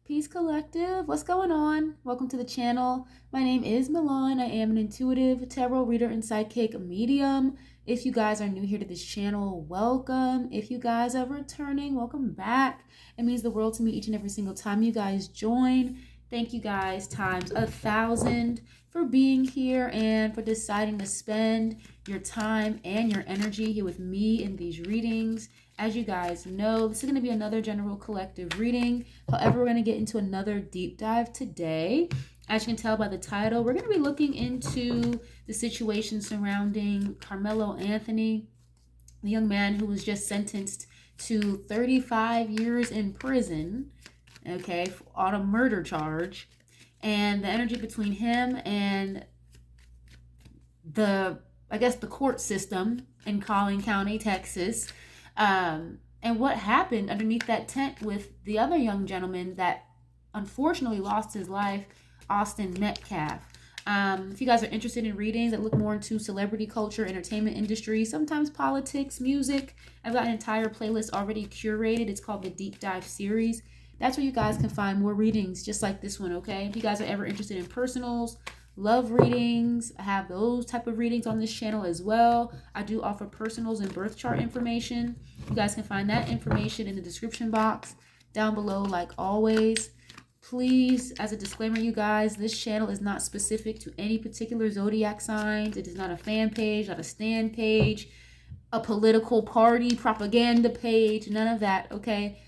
Peace Collective. What's going on? Welcome to the channel. My name is Milan. I am an intuitive tarot reader and psychic medium. If you guys are new here to this channel, welcome. If you guys are returning, welcome back. It means the world to me each and every single time you guys join. Thank you guys times 1,000 for being here and for deciding to spend your time and your energy here with me in these readings. As you guys know, this is going to be another general collective reading. However, we're going to get into another deep dive today. As you can tell by the title, we're going to be looking into the situation surrounding Karmelo Anthony, the young man who was just sentenced to 35 years in prison, okay, on a murder charge, and the energy between him and the court system in Collin County, Texas. And what happened underneath that tent with the other young gentleman that unfortunately lost his life, Austin Metcalf. If you guys are interested in readings that look more into celebrity culture, entertainment industry, sometimes politics, music, I've got an entire playlist already curated. It's called the Deep Dive series. That's where you guys can find more readings just like this one, okay? If you guys are ever interested in personals, love readings, I have those type of readings on this channel as well. I do offer personals and birth chart information. You guys can find that information in the description box down below like always. Please, as a disclaimer, you guys, this channel is not specific to any particular zodiac signs. It is not a fan page, not a stand page, a political party propaganda page, none of that, okay?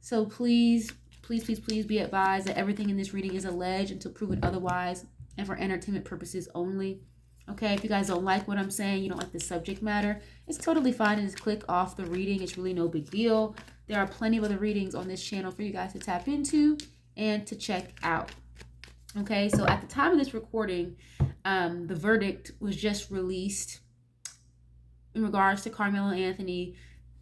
So please be advised that everything in this reading is alleged until proven otherwise and for entertainment purposes only. Okay, if you guys don't like what I'm saying, you don't like the subject matter, it's totally fine and just click off the reading. It's really no big deal. There are plenty of other readings on this channel for you guys to tap into and to check out. Okay, so at the time of this recording, the verdict was just released in regards to Karmelo Anthony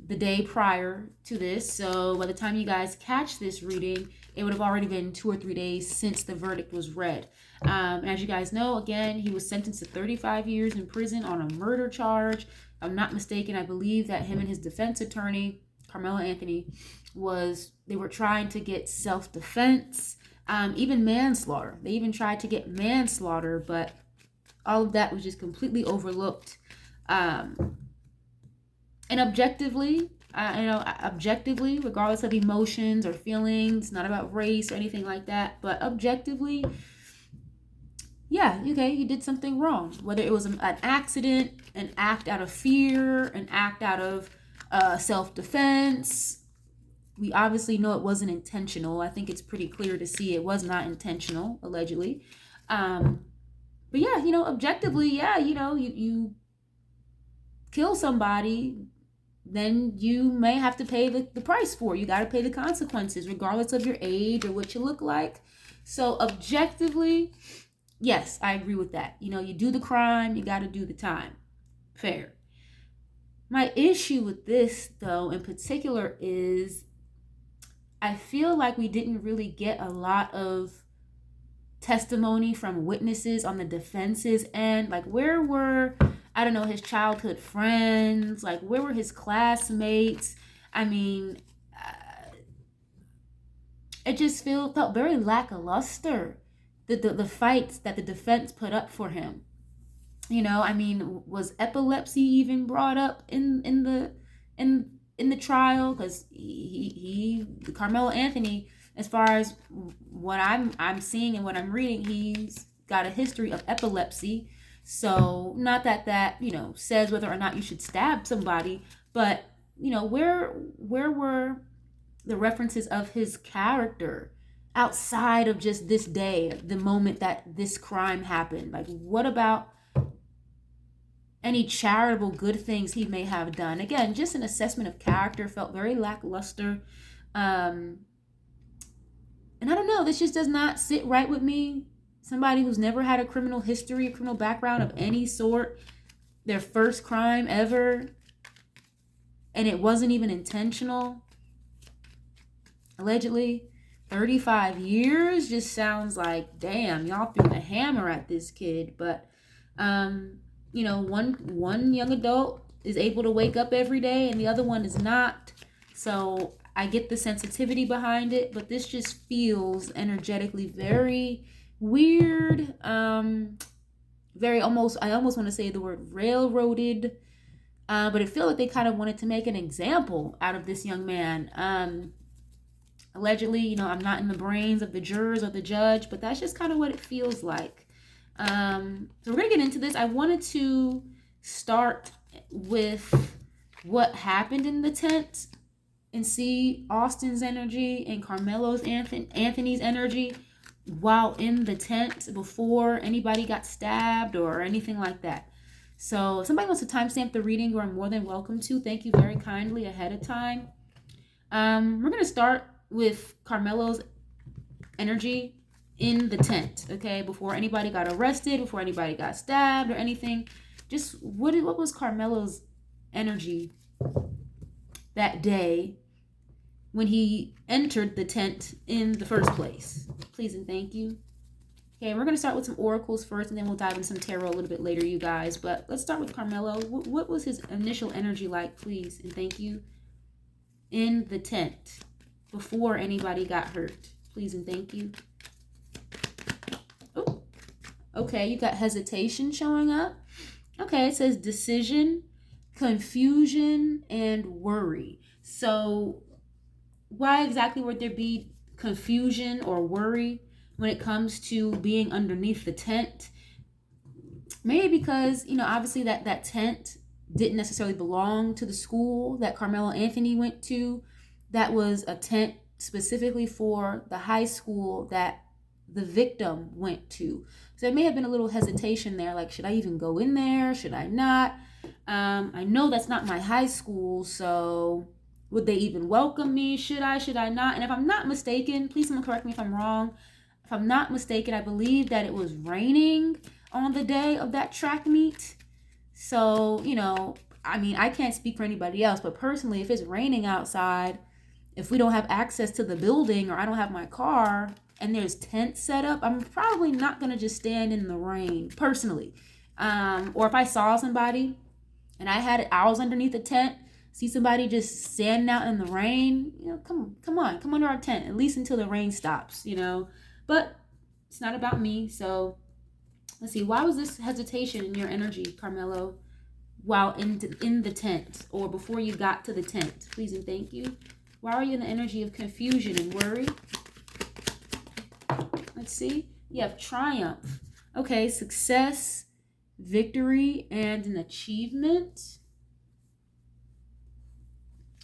the day prior to this. So by the time you guys catch this reading, it would have already been 2 or 3 days since the verdict was read. As you guys know, again, he was sentenced to 35 years in prison on a murder charge. If I'm not mistaken, I believe that him and his defense attorney, Karmelo Anthony, they were trying to get self-defense, even manslaughter. They even tried to get manslaughter, but all of that was just completely overlooked. And objectively, regardless of emotions or feelings, not about race or anything like that, but objectively, yeah, okay, you did something wrong. Whether it was an accident, an act out of fear, an act out of self-defense, we obviously know it wasn't intentional. I think it's pretty clear to see it was not intentional, allegedly. But yeah, objectively, yeah, you kill somebody, then you may have to pay the price for it. You got to pay the consequences, regardless of your age or what you look like. So objectively, yes, I agree with that. You do the crime, you got to do the time. Fair. My issue with this, though, in particular, is I feel like we didn't really get a lot of testimony from witnesses on the defense's end. Like, where were, I don't know, his childhood friends? Like, where were his classmates? I mean, it just felt very lackluster, the fights that the defense put up for him. Was epilepsy even brought up in the trial? Because Karmelo Anthony, as far as what I'm seeing and what I'm reading, he's got a history of epilepsy. So not that says whether or not you should stab somebody, but where were the references of his character outside of just this day, the moment that this crime happened? Like, what about any charitable good things he may have done? Again, just an assessment of character felt very lackluster. And I don't know, this just does not sit right with me. Somebody who's never had a criminal history, a criminal background of any sort, their first crime ever, and it wasn't even intentional, allegedly. 35 years just sounds like, damn, y'all threw the hammer at this kid. But one young adult is able to wake up every day and the other one is not. So I get the sensitivity behind it, but this just feels energetically very weird. Very almost, I almost want to say the word railroaded. But it feels like they kind of wanted to make an example out of this young man. Allegedly, I'm not in the brains of the jurors or the judge, but that's just kind of what it feels like. So we're going to get into this. I wanted to start with what happened in the tent and see Austin's energy and Karmelo's Anthony's energy while in the tent before anybody got stabbed or anything like that. So if somebody wants to timestamp the reading, you're more than welcome to. Thank you very kindly ahead of time. We're going to start with Karmelo's energy in the tent, okay? Before anybody got arrested, before anybody got stabbed or anything. Just what was Karmelo's energy that day when he entered the tent in the first place? Please and thank you. Okay, we're going to start with some oracles first, and then we'll dive into some tarot a little bit later, you guys. But let's start with Karmelo. What was his initial energy like, please and thank you, in the tent before anybody got hurt? Please and thank you. Oh, okay, you got hesitation showing up. Okay, it says decision, confusion, and worry. So why exactly would there be confusion or worry when it comes to being underneath the tent? Maybe because, obviously that tent didn't necessarily belong to the school that Karmelo Anthony went to. That was a tent specifically for the high school that the victim went to. So there may have been a little hesitation there, like, should I even go in there? Should I not? I know that's not my high school, so would they even welcome me? Should I not? And if I'm not mistaken, please someone correct me if I'm wrong. If I'm not mistaken, I believe that it was raining on the day of that track meet. So, I can't speak for anybody else, but personally, if it's raining outside, if we don't have access to the building or I don't have my car and there's tents set up, I'm probably not going to just stand in the rain, personally. Or if I saw somebody and I was underneath the tent, see somebody just standing out in the rain, come under our tent, at least until the rain stops, But it's not about me. So let's see. Why was this hesitation in your energy, Karmelo, while in the tent or before you got to the tent? Please and thank you. Why are you in the energy of confusion and worry? Let's see. You have triumph. Okay, success, victory, and an achievement.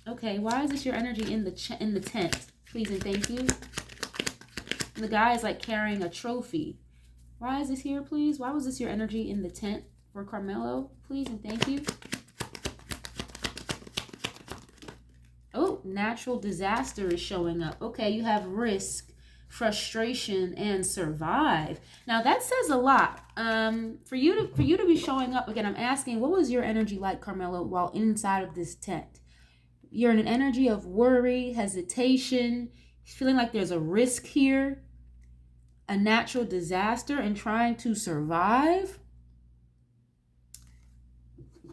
Okay, why is this your energy in the tent? Please and thank you. The guy is like carrying a trophy. Why is this here, please? Why was this your energy in the tent for Karmelo? Please and thank you. Oh, natural disaster is showing up. Okay, you have risk, frustration, and survive. Now that says a lot. For you to be showing up again, I'm asking, what was your energy like, Karmelo, while inside of this tent? You're in an energy of worry, hesitation, feeling like there's a risk here, a natural disaster, and trying to survive.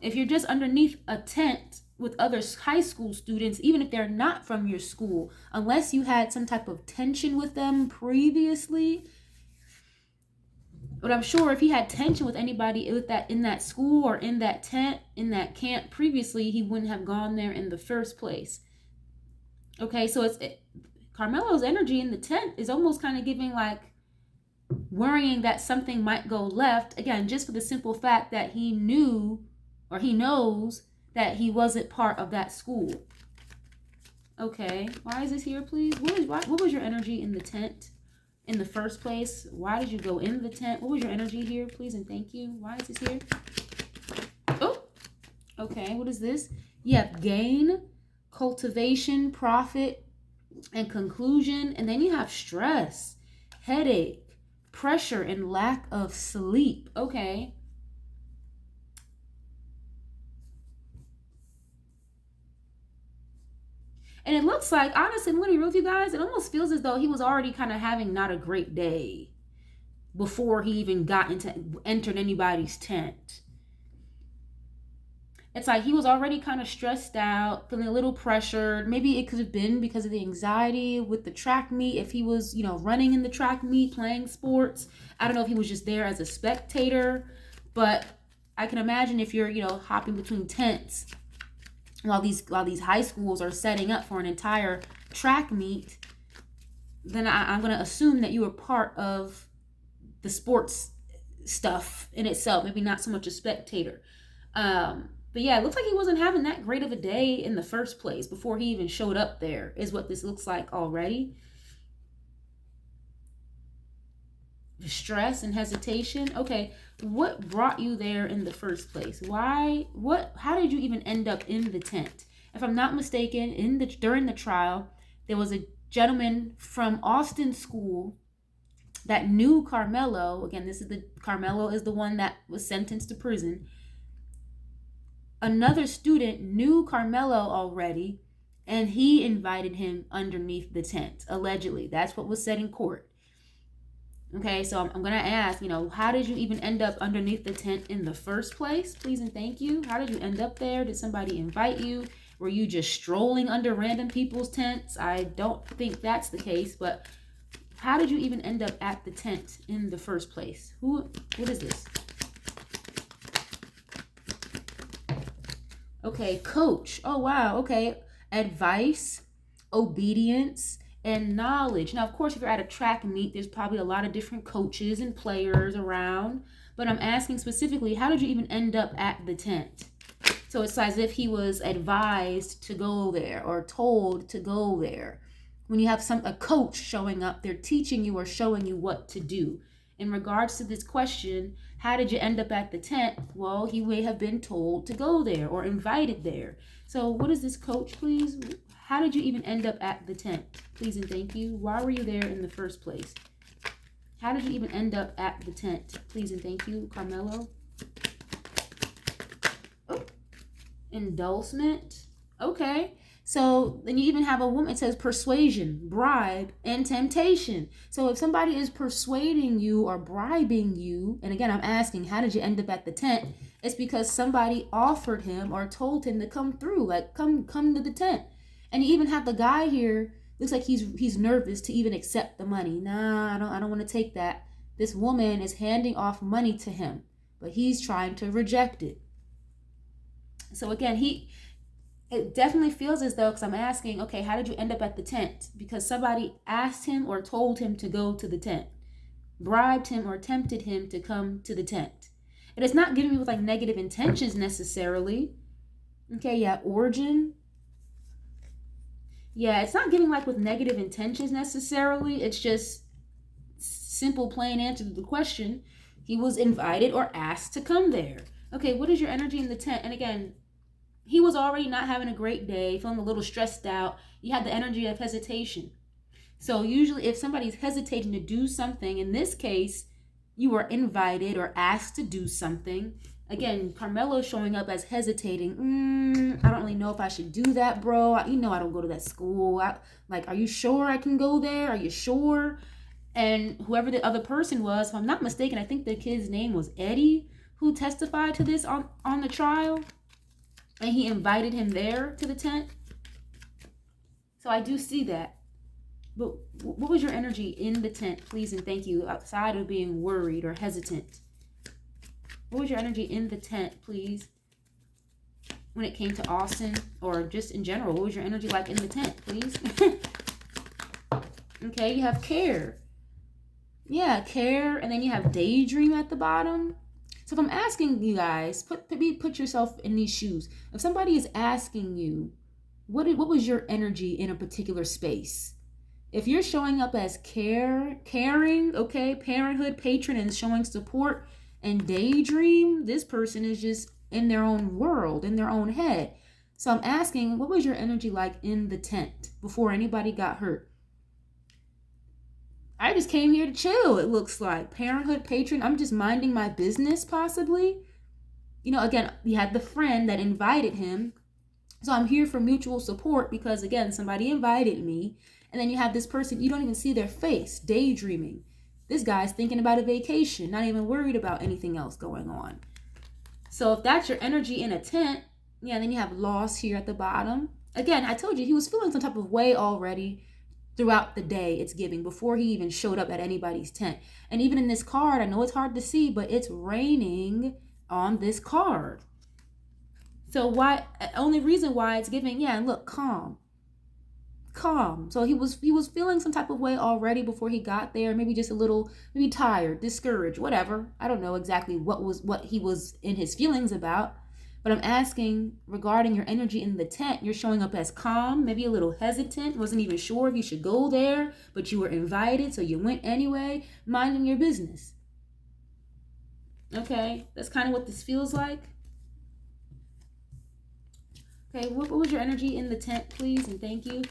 If you're just underneath a tent with other high school students, even if they're not from your school, unless you had some type of tension with them previously. But I'm sure if he had tension with anybody in that school or in that tent, in that camp previously, he wouldn't have gone there in the first place. Okay, so Karmelo's energy in the tent is almost kind of giving like worrying that something might go left. Again, just for the simple fact that he knew or he knows that he wasn't part of that school. Okay, why is this here, please? What was your energy in the tent in the first place? Why did you go in the tent? What was your energy here, please and thank you? Why is this here? Oh, okay, what is this? You have gain, cultivation, profit, and conclusion. And then you have stress, headache, pressure, and lack of sleep. Okay. And it looks like, honestly, I'm going to be real with you guys, it almost feels as though he was already kind of having not a great day before he even entered anybody's tent. It's like he was already kind of stressed out, feeling a little pressured. Maybe it could have been because of the anxiety with the track meet. If he was, running in the track meet, playing sports. I don't know if he was just there as a spectator, but I can imagine if you're, hopping between tents while these high schools are setting up for an entire track meet, then I'm going to assume that you were part of the sports stuff in itself, maybe not so much a spectator. But yeah, it looks like he wasn't having that great of a day in the first place before he even showed up there, is what this looks like already. Stress and hesitation. Okay, what brought you there in the first place? How did you even end up in the tent? If I'm not mistaken, during the trial, there was a gentleman from Austin School that knew Karmelo. Again, Karmelo is the one that was sentenced to prison. Another student knew Karmelo already, and he invited him underneath the tent, allegedly. That's what was said in court. Okay, so I'm going to ask, how did you even end up underneath the tent in the first place? Please and thank you. How did you end up there? Did somebody invite you? Were you just strolling under random people's tents? I don't think that's the case, but how did you even end up at the tent in the first place? What is this? Okay, coach. Oh, wow. Okay. Advice, obedience, and knowledge. Now, of course, if you're at a track meet, there's probably a lot of different coaches and players around. But I'm asking specifically, how did you even end up at the tent? So it's as if he was advised to go there or told to go there. When you have a coach showing up, they're teaching you or showing you what to do. In regards to this question, how did you end up at the tent? Well, he may have been told to go there or invited there. So what is this, coach, please? How did you even end up at the tent? Please and thank you. Why were you there in the first place? How did you even end up at the tent? Please and thank you, Karmelo. Oh, endorsement. Okay. So then you even have a woman, it says persuasion, bribe, and temptation. So if somebody is persuading you or bribing you, and again, I'm asking, how did you end up at the tent? It's because somebody offered him or told him to come through, like come to the tent. And you even have the guy here, looks like he's nervous to even accept the money. Nah, I don't want to take that. This woman is handing off money to him, but he's trying to reject it. So again, it definitely feels as though, because I'm asking, okay, how did you end up at the tent? Because somebody asked him or told him to go to the tent, bribed him or tempted him to come to the tent. And it's not giving me with like negative intentions necessarily. Okay, yeah, origin. Yeah, it's not giving like with negative intentions necessarily. It's just simple, plain answer to the question. He was invited or asked to come there. Okay, what is your energy in the tent? And again, he was already not having a great day, feeling a little stressed out. You had the energy of hesitation. So usually if somebody's hesitating to do something, in this case, you were invited or asked to do something. Again, Karmelo showing up as hesitating. I don't really know if I should do that, bro. I don't go to that school. Are you sure I can go there? Are you sure? And whoever the other person was, if I'm not mistaken, I think the kid's name was Eddie, who testified to this on the trial. And he invited him there to the tent. So I do see that. But what was your energy in the tent, please and thank you, outside of being worried or hesitant? What was your energy in the tent, please? When it came to Austin or just in general, what was your energy like in the tent, please? Okay, you have care. Yeah, care. And then you have daydream at the bottom. So if I'm asking you guys, put yourself in these shoes. If somebody is asking you, what was your energy in a particular space? If you're showing up as caring, okay, parenthood, patron, and showing support and daydream, this person is just in their own world, in their own head. So I'm asking, what was your energy like in the tent before anybody got hurt? I just came here to chill, it looks like. Parenthood, patron, I'm just minding my business, possibly. Again, you had the friend that invited him. So I'm here for mutual support because, again, somebody invited me. And then you have this person, you don't even see their face, daydreaming. This guy's thinking about a vacation, not even worried about anything else going on. So if that's your energy in a tent, Yeah, and then you have loss here at the bottom. Again, I told you he was feeling some type of way already throughout the day, it's giving, before he even showed up at anybody's tent. And even in this card, I know it's hard to see, but it's raining on this card. So why, only reason why it's giving, yeah, and look, calm. So he was feeling some type of way already before he got there, maybe just a little, maybe tired, discouraged, whatever. I don't know exactly what he was in his feelings about. But I'm asking regarding your energy in the tent. You're showing up as calm, maybe a little hesitant, wasn't even sure if you should go there, but you were invited, so you went anyway, minding your business. Okay, that's kind of what this feels like. Okay, what was your energy in the tent, please, and thank you.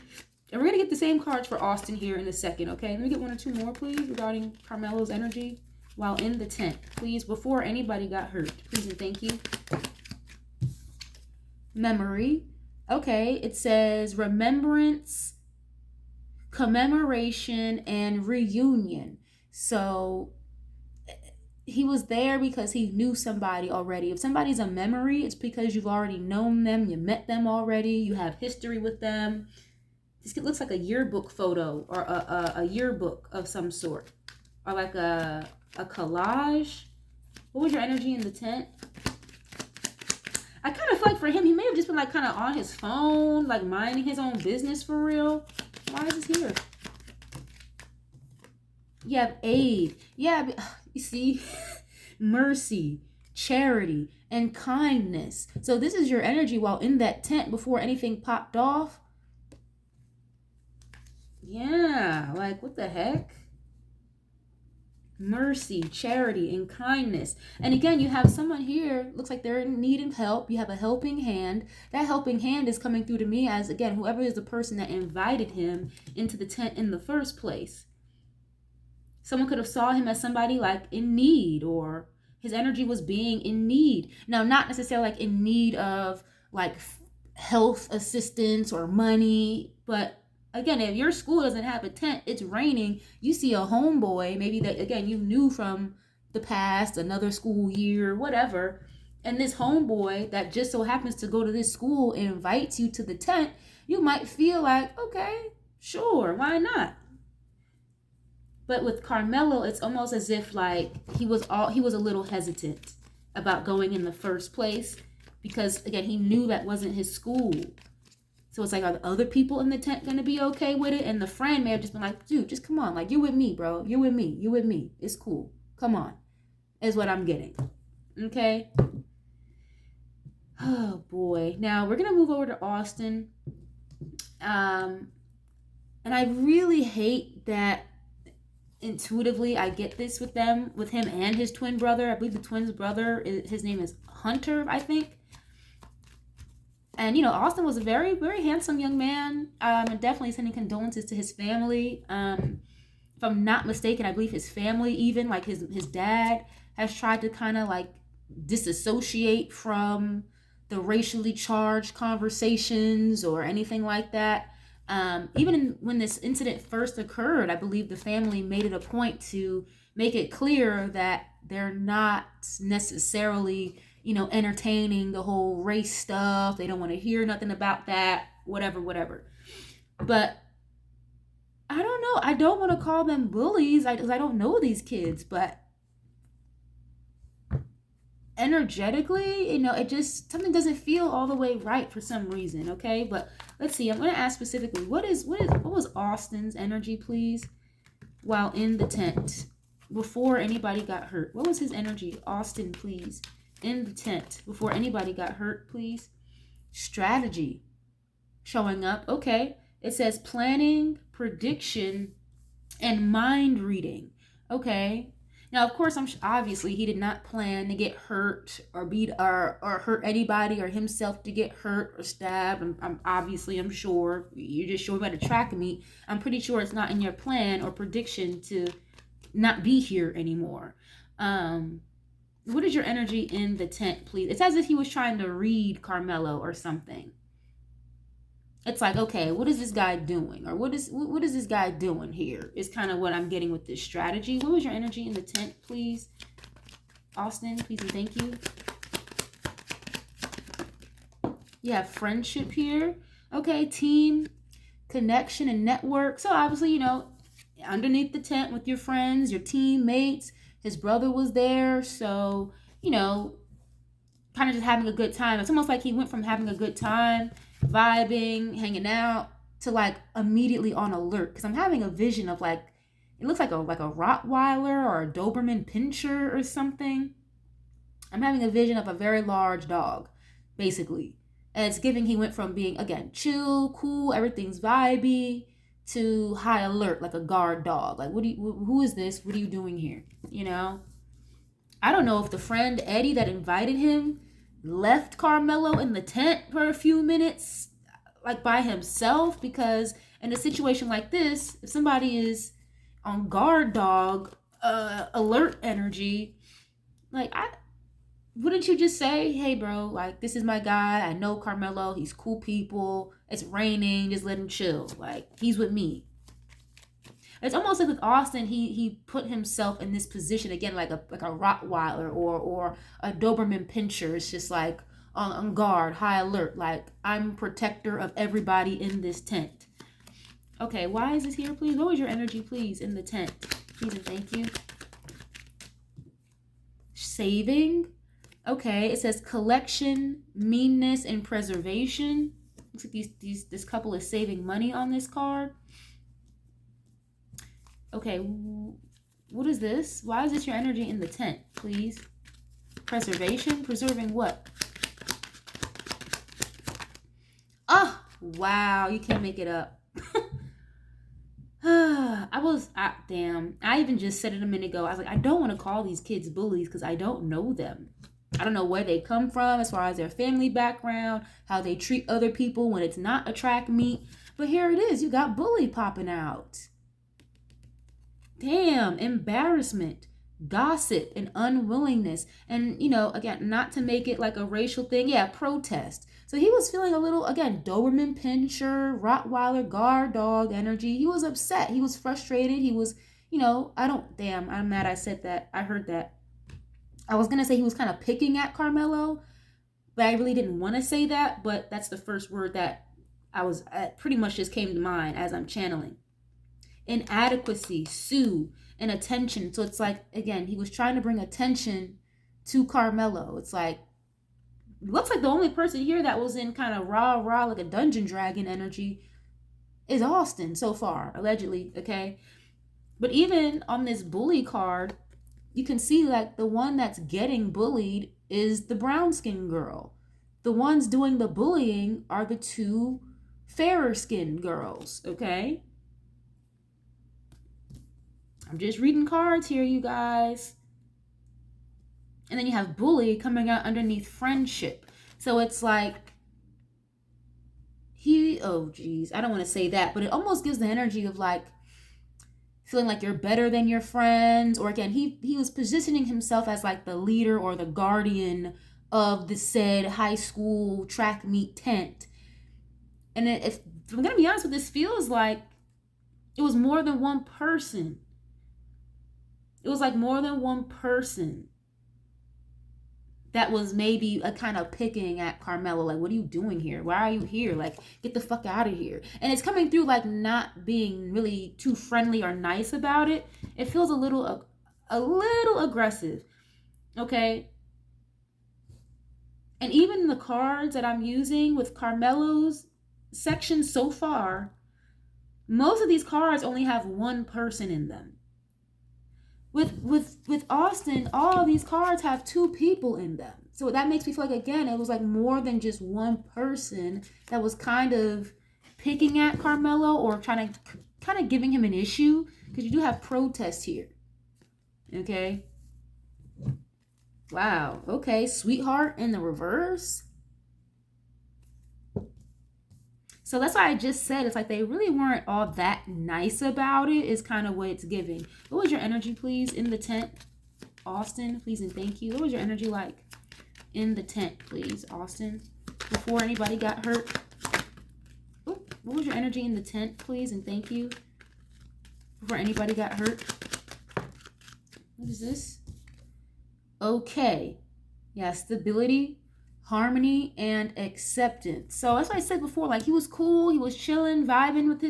And we're going to get the same cards for Austin here in a second, okay? Let me get 1 or 2 more, please, regarding Karmelo's energy while in the tent, please, before anybody got hurt. Please and thank you. Memory. Okay, it says remembrance, commemoration, and reunion. So he was there because he knew somebody already. If somebody's a memory, it's because you've already known them, you met them already, you have history with them. This looks like a yearbook photo or a yearbook of some sort, or like a collage. What was your energy in the tent? I kind of feel like for him, he may have just been like kind of on his phone, like minding his own business for real. Why is this here? You have aid. Yeah, you see, mercy, charity, and kindness. So this is your energy while in that tent before anything popped off. Yeah, like what the heck? Mercy, charity, and kindness. And again, you have someone here, looks like they're in need of help. You have a helping hand. That helping hand is coming through to me as, again, whoever is the person that invited him into the tent in the first place. Someone could have saw him as somebody like in need, or his energy was being in need. Now, not necessarily like in need of like health assistance or money, but again, if your school doesn't have a tent, it's raining, you see a homeboy, maybe that, again, you knew from the past, another school year, whatever, and this homeboy that just so happens to go to this school and invites you to the tent, you might feel like, okay, sure, why not? But with Karmelo, it's almost as if like he was a little hesitant about going in the first place, because again, he knew that wasn't his school. So it's like, are the other people in the tent going to be okay with it? And the friend may have just been like, dude, just come on. Like, you're with me, bro. You're with me. You're with me. It's cool. Come on. Is what I'm getting. Okay? Oh, boy. Now, we're going to move over to Austin. And I really hate that intuitively I get this with him and his twin brother. I believe the twin's brother, his name is Hunter, I think. And, you know, Austin was a very, very handsome young man. And definitely sending condolences to his family. If I'm not mistaken, I believe his family, even like his dad, has tried to kind of like disassociate from the racially charged conversations or anything like that. Even when this incident first occurred, I believe the family made it a point to make it clear that they're not necessarily, you know, entertaining the whole race stuff. They don't want to hear nothing about that, whatever. But I don't know. I don't want to call them bullies because I don't know these kids, but energetically, you know, it just, something doesn't feel all the way right for some reason, okay? But let's see. I'm going to ask specifically, what was Austin's energy, please, while in the tent before anybody got hurt? What was his energy? Austin, please. In the tent before anybody got hurt, please. Strategy showing up. Okay, it says planning, prediction, and mind reading. Okay, now of course, obviously he did not plan to get hurt or beat or hurt anybody or himself to get hurt or stabbed. I'm sure you're just showing about a track meet. I'm pretty sure it's not in your plan or prediction to not be here anymore. What is your energy in the tent, please? It's as if he was trying to read Karmelo or something. It's like, okay, what is this guy doing? Or what is this guy doing here? Is kind of what I'm getting with this strategy. What was your energy in the tent, please? Austin, please and thank you. You have friendship here. Okay, team, connection, and network. So obviously, underneath the tent with your friends, your teammates, his brother was there. So, kind of just having a good time. It's almost like he went from having a good time, vibing, hanging out, to like immediately on alert. Because I'm having a vision of like, it looks like a Rottweiler or a Doberman Pinscher or something. I'm having a vision of a very large dog, basically. And it's giving he went from being, again, chill, cool, everything's vibey, to high alert, like a guard dog. Like, who is this? What are you doing here? I don't know if the friend Eddie that invited him left Karmelo in the tent for a few minutes, like by himself, because in a situation like this, if somebody is on guard dog, alert energy, like wouldn't you just say, hey bro, like this is my guy, I know Karmelo, he's cool people, it's raining, just let him chill, like he's with me. It's almost like with Austin, he put himself in this position again, like a Rottweiler or a Doberman Pinscher. It's just like on guard, high alert, like I'm protector of everybody in this tent. Okay, why is this here, please? What was your energy, please, in the tent? Please and thank you. Saving. Okay, it says collection, meanness, and preservation. Looks like this couple is saving money on this card. Okay, what is this? Why is this your energy in the tent, please? Preservation? Preserving what? Oh, wow, you can't make it up. Damn. I even just said it a minute ago. I was like, I don't want to call these kids bullies because I don't know them. I don't know where they come from as far as their family background, how they treat other people when it's not a track meet. But here it is. You got bully popping out. Damn, embarrassment, gossip, and unwillingness. And, again, not to make it like a racial thing. Yeah, protest. So he was feeling a little, again, Doberman Pinscher, Rottweiler, guard dog energy. He was upset. He was frustrated. He was, I'm mad I said that. I heard that. I was going to say he was kind of picking at Karmelo, but I really didn't want to say that. But that's the first word that pretty much just came to mind as I'm channeling. Inadequacy, sue, and attention. So it's like, again, he was trying to bring attention to Karmelo. It's like, looks like the only person here that was in kind of rah, like a dungeon dragon energy is Austin so far, allegedly, okay? But even on this bully card, you can see like the one that's getting bullied is the brown skin girl. The ones doing the bullying are the two fairer skinned girls, okay? I'm just reading cards here, you guys. And then you have bully coming out underneath friendship. So it's like, I don't want to say that, but it almost gives the energy of like, feeling like you're better than your friends. Or again, he was positioning himself as like the leader or the guardian of the said high school track meet tent. And if I'm going to be honest with this, feels like it was more than one person. It was like more than one person that was maybe a kind of picking at Karmelo. Like, what are you doing here? Why are you here? Like, get the fuck out of here. And it's coming through like not being really too friendly or nice about it. It feels a little aggressive. Okay. And even the cards that I'm using with Karmelo's section so far, most of these cards only have one person in them. With Austin, all these cards have two people in them. So that makes me feel like, again, it was like more than just one person that was kind of picking at Karmelo or trying to kind of giving him an issue, because you do have protest here. Okay. Wow. Okay. Sweetheart in the reverse. So that's why I just said it's like they really weren't all that nice about it, is kind of what it's giving. What was your energy, please, in the tent? Austin, please and thank you. What was your energy like in the tent, please, Austin, before anybody got hurt? Ooh, what was your energy in the tent, please and thank you, before anybody got hurt? What is this? Okay. Yeah, stability, harmony and acceptance. So that's what I said before. Like, he was cool. He was chilling, vibing with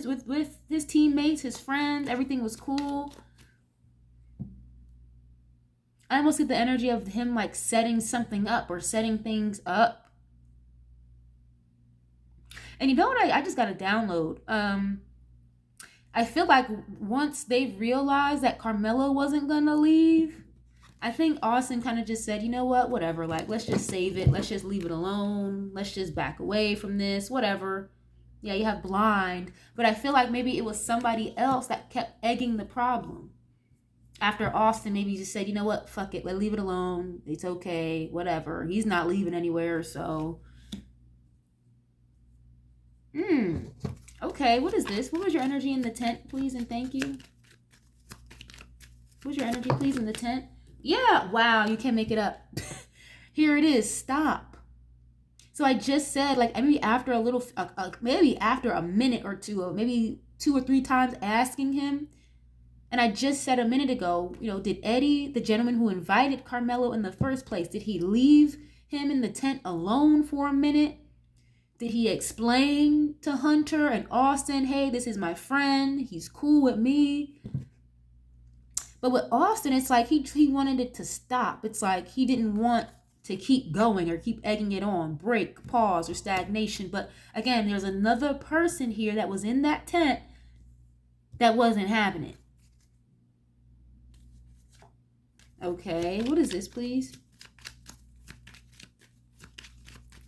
his teammates, his friends. Everything was cool. I almost get the energy of him like setting something up or setting things up. And you know what? I just got a download. I feel like once they realized that Karmelo wasn't gonna leave, I think Austin kind of just said, you know what, whatever, like, let's just save it. Let's just leave it alone. Let's just back away from this, whatever. Yeah, you have blind. But I feel like maybe it was somebody else that kept egging the problem. After Austin maybe just said, you know what, fuck it, let's leave it alone. It's okay, whatever. He's not leaving anywhere, so. Okay, what is this? What was your energy in the tent, please, and thank you? What was your energy, please, in the tent? Yeah, wow, you can't make it up. Here it is, stop. So I just said, like, maybe after a little, maybe after a minute or two, or maybe 2 or 3 times asking him, and I just said a minute ago, you know, did Eddie, the gentleman who invited Karmelo in the first place, did he leave him in the tent alone for a minute? Did he explain to Hunter and Austin, hey, this is my friend, he's cool with me? But with Austin, it's like he wanted it to stop. It's like he didn't want to keep going or keep egging it on, break, pause, or stagnation. But again, there's another person here that was in that tent that wasn't having it. Okay, what is this, please?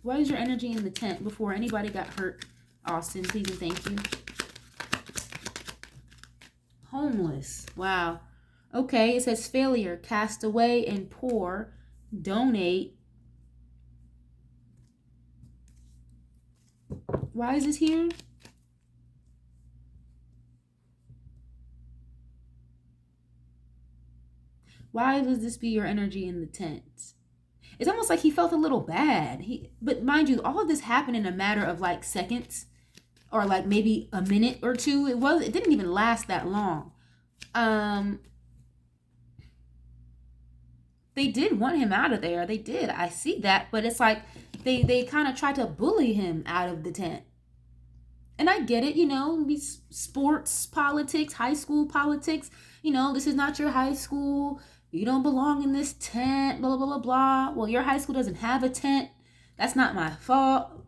What is your energy in the tent before anybody got hurt? Austin, please and thank you. Homeless. Wow. Okay, it says failure, cast away and poor, donate. Why is this here? Why would this be your energy in the tent? It's almost like he felt a little bad. But mind you, all of this happened in a matter of like seconds or like maybe a minute or two. It didn't even last that long. They did want him out of there. They did. I see that. But it's like they kind of tried to bully him out of the tent. And I get it, you know, sports politics, high school politics. You know, this is not your high school. You don't belong in this tent, blah, blah, blah, blah. Well, your high school doesn't have a tent. That's not my fault.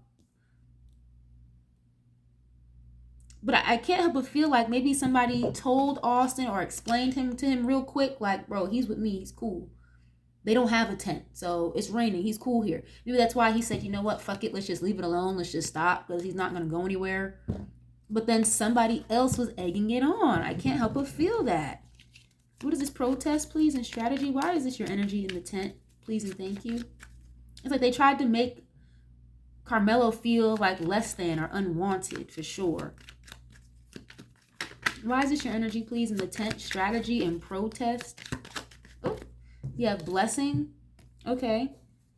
But I can't help but feel like maybe somebody told Austin or explained to him real quick, like, bro, he's with me. He's cool. They don't have a tent, so it's raining. He's cool here. Maybe that's why he said, you know what, fuck it. Let's just leave it alone. Let's just stop because he's not going to go anywhere. But then somebody else was egging it on. I can't help but feel that. What is this protest, please, and strategy? Why is this your energy in the tent? Please and thank you. It's like they tried to make Karmelo feel like less than or unwanted, for sure. Why is this your energy, please, in the tent? Strategy and protest. Oh, yeah, blessing. Okay.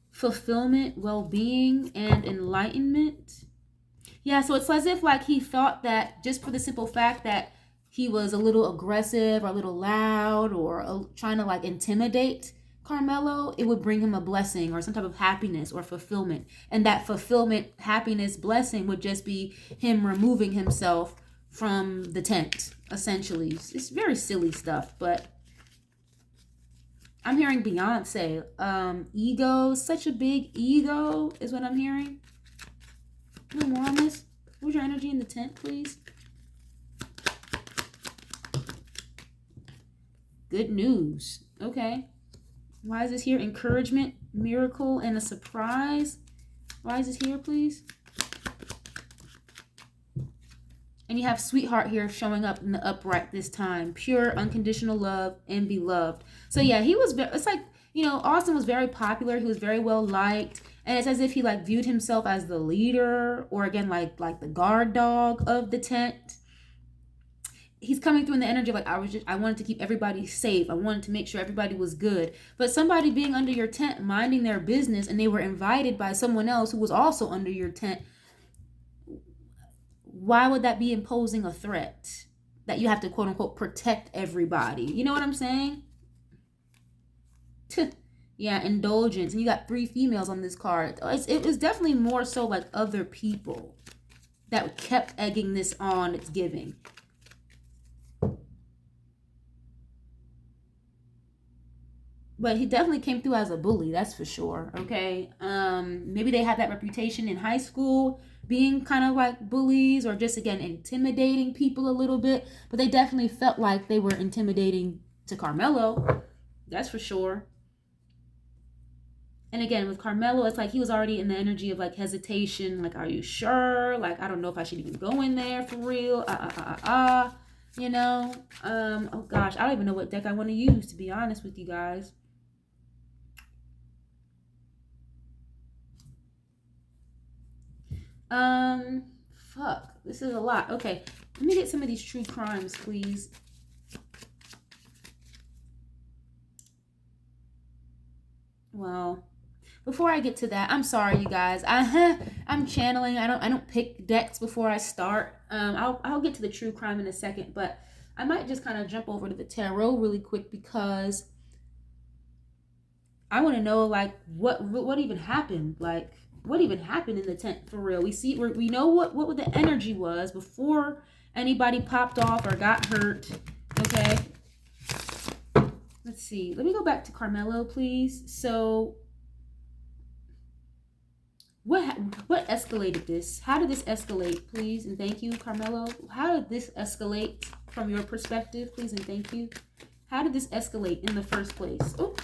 Fulfillment, well-being, and enlightenment. Yeah, so it's as if like he thought that just for the simple fact that he was a little aggressive or a little loud or trying to like intimidate Karmelo, it would bring him a blessing or some type of happiness or fulfillment. And that fulfillment, happiness, blessing would just be him removing himself from the tent, essentially. It's very silly stuff, but I'm hearing Beyonce. Ego, such a big ego is what I'm hearing. A little more on this. What's your energy in the tent, please? Good news. Okay. Why is this here? Encouragement, miracle, and a surprise. Why is this here, please? And you have sweetheart here showing up in the upright this time. Pure, unconditional love and beloved. So yeah, he was, it's like, you know, Austin was very popular. He was very well liked. And it's as if he like viewed himself as the leader or again, like the guard dog of the tent. He's coming through in the energy of like, I wanted to keep everybody safe. I wanted to make sure everybody was good. But somebody being under your tent, minding their business, and they were invited by someone else who was also under your tent, why would that be imposing a threat that you have to quote unquote protect everybody? You know what I'm saying? Yeah, indulgence. And you got 3 females on this card. It was definitely more so like other people that kept egging this on. It's giving. But he definitely came through as a bully, that's for sure. Okay. Maybe they had that reputation in high school, being kind of like bullies, or just again intimidating people a little bit. But they definitely felt like they were intimidating to Karmelo. That's for sure. And again, with Karmelo, it's like he was already in the energy of like hesitation. Like, are you sure? Like, I don't know if I should even go in there for real. You know? Oh gosh, I don't even know what deck I want to use, to be honest with you guys. Fuck. This is a lot. Okay, let me get some of these true crimes, please. Well, before I get to that, I'm sorry, you guys. I'm channeling. I don't pick decks before I start. I'll get to the true crime in a second, but I might just kind of jump over to the tarot really quick because I want to know like what even happened. Like what even happened in the tent for real. We know what the energy was before anybody popped off or got hurt. Okay. Let's see. Let me go back to Karmelo, please. So what escalated this? How did this escalate, please? And thank you, Karmelo. How did this escalate from your perspective, please? And thank you. How did this escalate in the first place? Oh,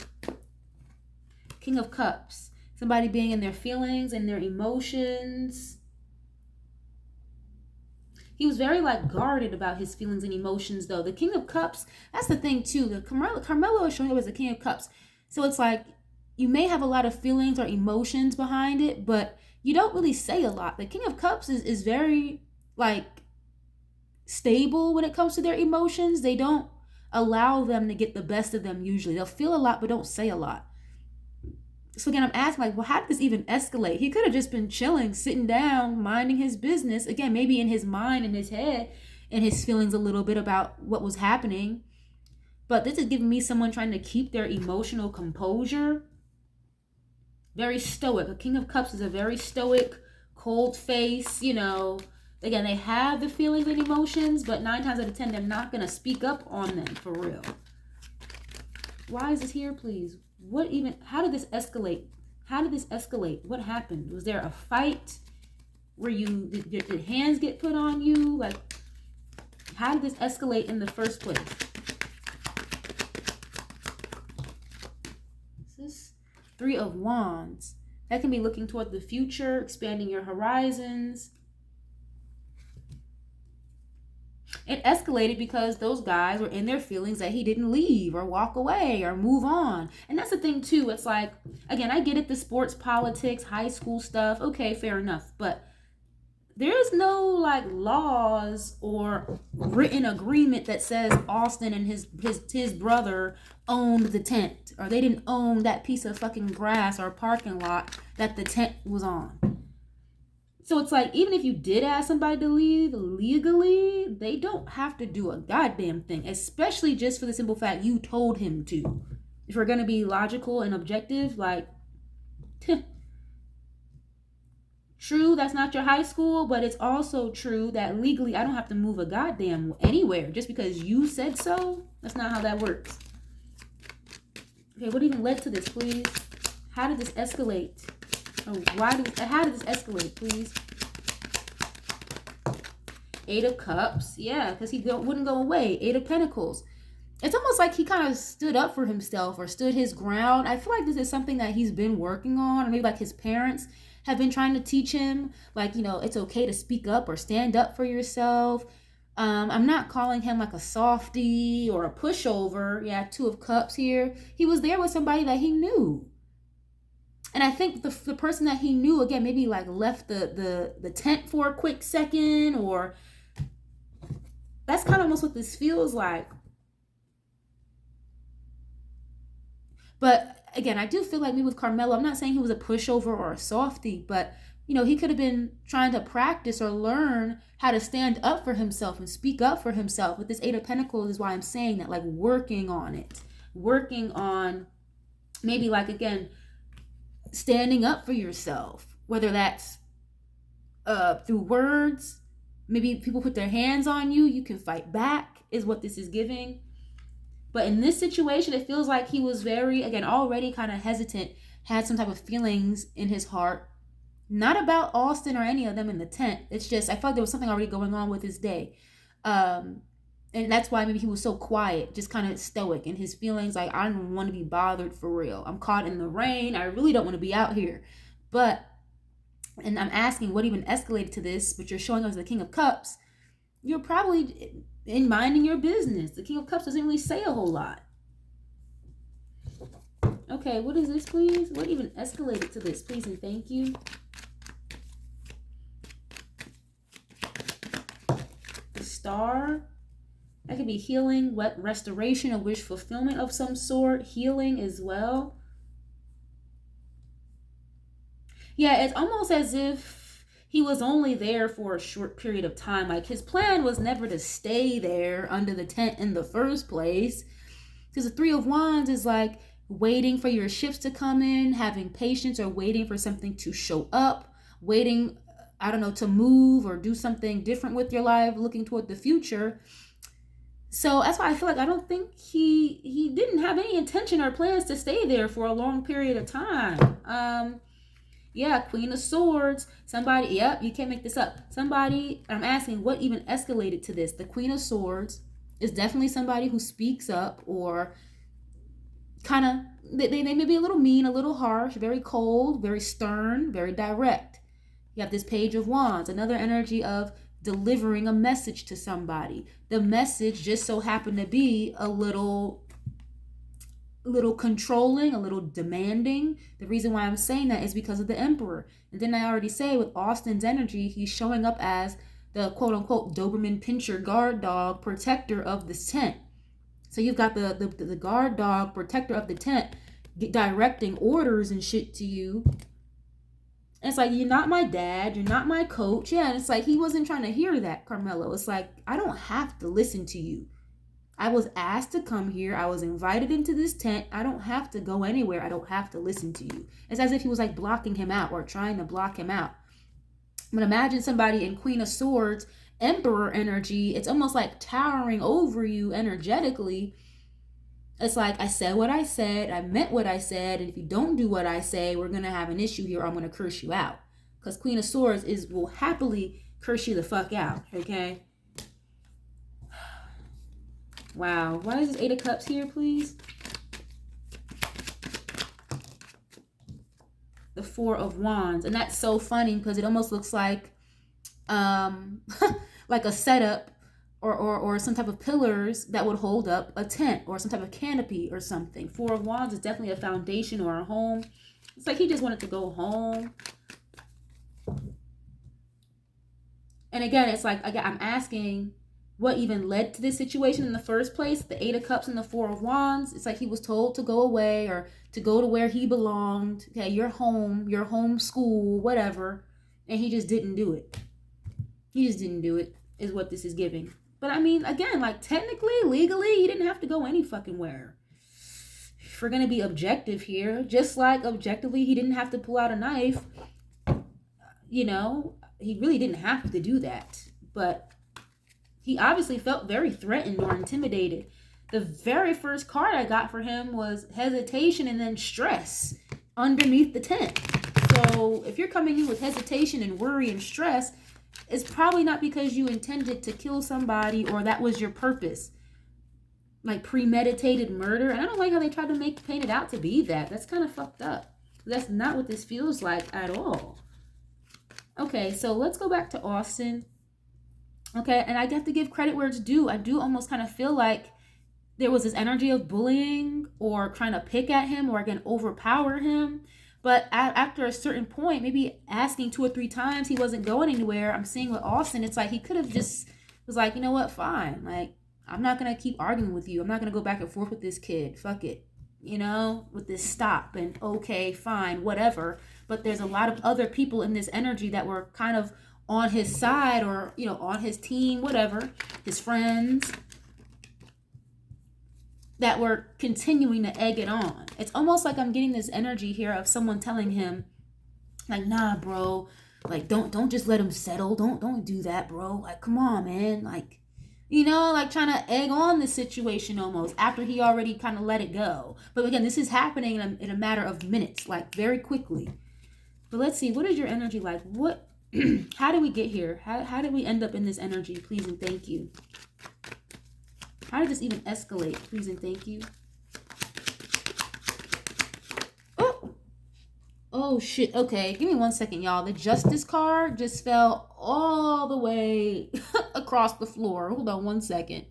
King of Cups. Somebody being in their feelings and their emotions. He was very like guarded about his feelings and emotions, though. The King of Cups, that's the thing too. The Karmelo is showing up as the King of Cups. So it's like you may have a lot of feelings or emotions behind it, but you don't really say a lot. The King of Cups is very like stable when it comes to their emotions. They don't allow them to get the best of them usually. They'll feel a lot but don't say a lot. So again, I'm asking like, well, how did this even escalate? He could have just been chilling, sitting down, minding his business. Again, maybe in his mind, in his head, and his feelings a little bit about what was happening. But this is giving me someone trying to keep their emotional composure. Very stoic. A King of Cups is a very stoic, cold face, you know. Again, they have the feelings and emotions, but 9 times out of 10, they're not going to speak up on them for real. Why is this here, please? How did this escalate? How did this escalate? What happened? Was there a fight where did hands get put on you? Like, how did this escalate in the first place? Is this 3 of Wands? That can be looking toward the future, expanding your horizons. It escalated because those guys were in their feelings that he didn't leave or walk away or move on. And that's the thing too. It's like, again, I get it, the sports, politics, high school stuff. Okay, fair enough. But there is no like laws or written agreement that says Austin and his brother owned the tent, or they didn't own that piece of fucking grass or parking lot that the tent was on. So it's like, even if you did ask somebody to leave legally, they don't have to do a goddamn thing, especially just for the simple fact you told him to. If we're going to be logical and objective, like, true, that's not your high school, but it's also true that legally I don't have to move a goddamn anywhere just because you said so. That's not how that works. Okay, what even led to this, please? How did this escalate? How did this escalate, please? 8 of Cups. Yeah, because he wouldn't go away. 8 of Pentacles. It's almost like he kind of stood up for himself or stood his ground. I feel like this is something that he's been working on, or maybe like his parents have been trying to teach him. Like, you know, it's okay to speak up or stand up for yourself. I'm not calling him like a softie or a pushover. Yeah, 2 of Cups here. He was there with somebody that he knew. And I think the person that he knew, again, maybe like left the tent for a quick second, or that's kind of almost what this feels like. But again, I do feel like me with Karmelo, I'm not saying he was a pushover or a softie, but you know, he could have been trying to practice or learn how to stand up for himself and speak up for himself. With this 8 of Pentacles is why I'm saying that, like working on it, working on maybe like, again, standing up for yourself, whether that's through words. Maybe people put their hands on you, you can fight back, is what this is giving. But in this situation, it feels like he was very, again, already kind of hesitant, had some type of feelings in his heart. Not about Austin or any of them in the tent. It's just, I felt like there was something already going on with his day. And that's why maybe he was so quiet, just kind of stoic in his feelings. Like, I don't want to be bothered for real. I'm caught in the rain. I really don't want to be out here. But, and I'm asking what even escalated to this, but you're showing us the King of Cups. You're probably in minding your business. The King of Cups doesn't really say a whole lot. Okay, what is this, please? What even escalated to this? Please and thank you. The Star. That could be healing, restoration, a wish fulfillment of some sort. Healing as well. Yeah, it's almost as if he was only there for a short period of time. Like, his plan was never to stay there under the tent in the first place. Because the Three of Wands is like waiting for your ships to come in, having patience, or waiting for something to show up, waiting, I don't know, to move or do something different with your life, looking toward the future. So that's why I feel like I don't think he didn't have any intention or plans to stay there for a long period of time. Yeah, Queen of Swords. Somebody, yep, you can't make this up. Somebody, I'm asking what even escalated to this. The Queen of Swords is definitely somebody who speaks up, or kind of, they may be a little mean, a little harsh, very cold, very stern, very direct. You have this Page of Wands, another energy of delivering a message to somebody. The message just so happened to be a little controlling, a little demanding. The reason why I'm saying that is because of the Emperor. And then I already say with Austin's energy, he's showing up as the quote-unquote Doberman Pinscher guard dog, protector of this tent. So you've got the guard dog, protector of the tent, directing orders and shit to you. And it's like, you're not my dad, you're not my coach. Yeah, and it's like, he wasn't trying to hear that, Karmelo. It's like, I don't have to listen to you. I was asked to come here. I was invited into this tent. I don't have to go anywhere. I don't have to listen to you. It's as if he was like blocking him out or trying to block him out. But imagine somebody in Queen of Swords, Emperor energy. It's almost like towering over you energetically. It's like, I said what I said, I meant what I said, and if you don't do what I say, we're going to have an issue here, or I'm going to curse you out. Because Queen of Swords will happily curse you the fuck out, okay? Wow. Why is this Eight of Cups here, please? The Four of Wands. And that's so funny because it almost looks like like a setup or some type of pillars that would hold up a tent or some type of canopy or something. Four of Wands is definitely a foundation or a home. It's like he just wanted to go home. And again, it's like, again, I'm asking what even led to this situation in the first place. The Eight of Cups and the Four of Wands. It's like he was told to go away or to go to where he belonged. Okay, your home school, whatever. And he just didn't do it. He just didn't do it, is what this is giving. But I mean, again, like technically, legally, he didn't have to go any fucking where. If we're going to be objective here, just like objectively, he didn't have to pull out a knife. You know, he really didn't have to do that. But he obviously felt very threatened or intimidated. The very first card I got for him was hesitation and then stress underneath the tent. So if you're coming in with hesitation and worry and stress, it's probably not because you intended to kill somebody or that was your purpose. Like premeditated murder. And I don't like how they tried to paint it out to be that. That's kind of fucked up. That's not what this feels like at all. Okay, so let's go back to Austin. Okay, and I have to give credit where it's due. I do almost kind of feel like there was this energy of bullying or trying to pick at him or again overpower him. But after a certain point, maybe asking 2 or 3 times, he wasn't going anywhere. I'm seeing with Austin, it's like he could have just was like, you know what, fine. Like, I'm not going to keep arguing with you. I'm not going to go back and forth with this kid. Fuck it. You know, with this stop and okay, fine, whatever. But there's a lot of other people in this energy that were kind of on his side or, you know, on his team, whatever, his friends. that were continuing to egg it on. It's almost like I'm getting this energy here of someone telling him, like, nah, bro, like don't just let him settle. Don't do that, bro. Like, come on, man. Like, like trying to egg on the situation almost after he already kind of let it go. But again, this is happening in a matter of minutes, like very quickly. But let's see, what is your energy like? What how did we get here? How did we end up in this energy? Please and thank you. How did this even escalate? Please and thank you. Oh shit. Okay, give me 1 second, y'all. The Justice card just fell all the way across the floor. Hold on 1 second.